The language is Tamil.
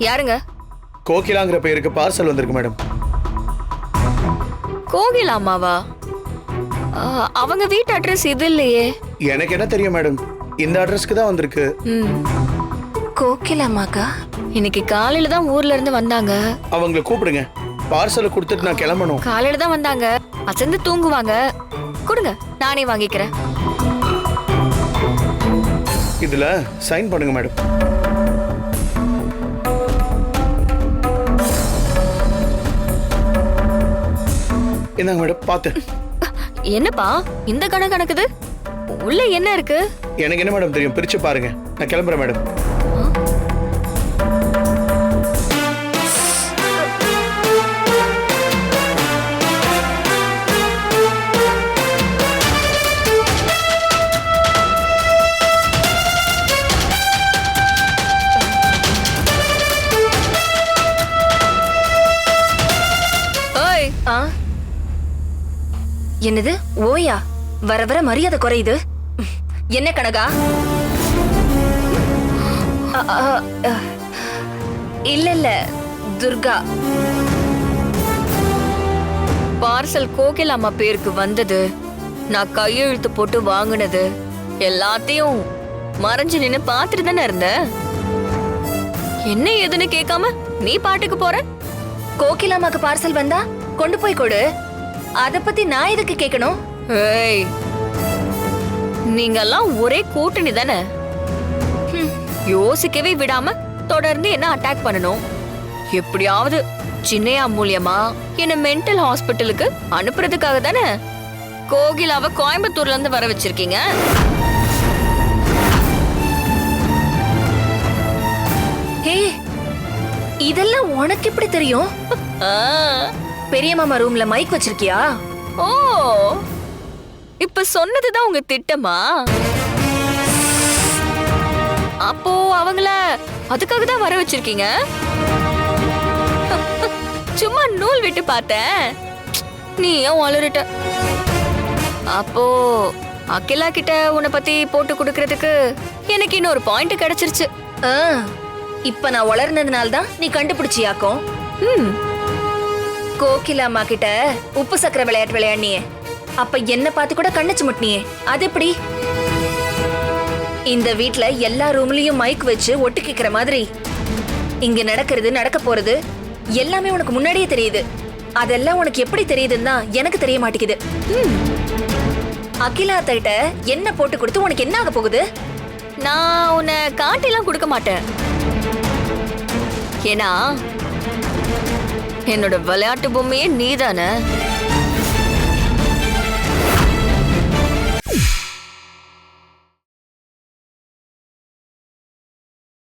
யாருங்க? கோகிலாங்கிற பேருக்கு பார்சல் வந்திருக்கு மேடம். கோகிலா அம்மாவா? அவங்க வீட்டு அட்ரஸ் இது இல்லையே. எனக்கு என்ன தெரியும் மேடம், இந்த அட்ரஸ்க்கு தான் வந்திருக்கு. கோகிலா அம்மாக்கா இன்னைக்கு காலையில தான் ஊர்ல இருந்து வந்தாங்க. அவங்கள கூப்பிடுங்க, பார்சலை கொடுத்துட்டு நான் கிளம்பணும். காலையில தான் வந்தாங்க, அசந்து தூங்குவாங்க. கொடுங்க, நானே வாங்கிக்கிறேன். இதுல சைன் பண்ணுங்க மேடம். என்னங்க மேடம், பாத்து. என்னப்பா இந்த கணக்குது? உள்ள என்ன இருக்கு? எனக்கு என்ன மேடம் தெரியும், பிரிச்சு பாருங்க. நான் கிளம்புறேன் மேடம். என்னது ஓயா? வர வர மரியாதை குறையுது. என்ன கனகா? இல்ல துர்கா. பார்சல் கோகிலா அம்மா பேருக்கு வந்தது, நான் கையெழுத்து போட்டு வாங்கினது எல்லாத்தையும் மறைஞ்சு நின்னு பாத்துட்டு தானே இருந்த. என்ன ஏதுன்னு கேட்காம நீ பாட்டுக்கு போற. கோகிலா அம்மாக்கு பார்சல் வந்தா கொண்டு போய் கொடு, அத பத்தி நான் எதுக்கு கேட்கணும்? ஏய், நீங்கெல்லாம் ஒரே கூட்டணி தானே. யோசிக்கவே விடாம தொடர்ந்து என்ன அட்டாக் பண்ணணும். எப்படியாவது சின்னையா மூலியமா என்ன மென்டல் ஹாஸ்பிட்டலுக்கு அனுப்புறதுக்காக தானே கோகிலாவை கோயம்புத்தூர்ல இருந்து வர வச்சிருக்கீங்க. ஹே, இதெல்லாம் உனக்கு எப்படி தெரியும்? பெரிய மாமா ரூம்ல மைக் வச்சிருக்கியா? ஓ, இப்ப சொன்னதுதான் உங்க திட்டமா? அப்போ அவங்கள அதுக்காக தான் வர வச்சிருக்கீங்க. சும்மா நூல் விட்டு பார்த்தேன், நீ ஏன் வளருட்ட. அப்போ அகிலா கிட்ட உன்னை பத்தி போட்டு கொடுக்கறதுக்கு எனக்கு இன்னொரு பாயிண்ட் கிடைச்சிருச்சு. இப்ப நான் வளர்னதுனால தான் நீ கண்டுபிடிச்சியாக்கும். கோகிலா அம்மா கிட்ட உப்பு சக்கர விளையாட்டு விளையாடினியே, அப்ப என்ன பார்த்து கூட கண்ணச்சு முட்டினியே, அது எப்படி? இந்த வீட்ல எல்லா ரூம்லயும் மைக் வச்சு ஒட்டு கேக்குற மாதிரி இங்க நடக்கிறது நடக்க போறது எல்லாமே உனக்கு முன்னாடியே தெரியுது. அதெல்லாம் உனக்கு எப்படி தெரியுதுன்னா எனக்கு தெரிய மாட்டேங்குது. அகிலா கிட்ட என்ன போட்டு கொடுத்து உனக்கு என்ன ஆக போகுது? நான் உன்னை காட்டிலாம் கொடுக்க மாட்டேன். ஏன்னா என்னோட விளையாட்டு பொம்மையே நீதானே.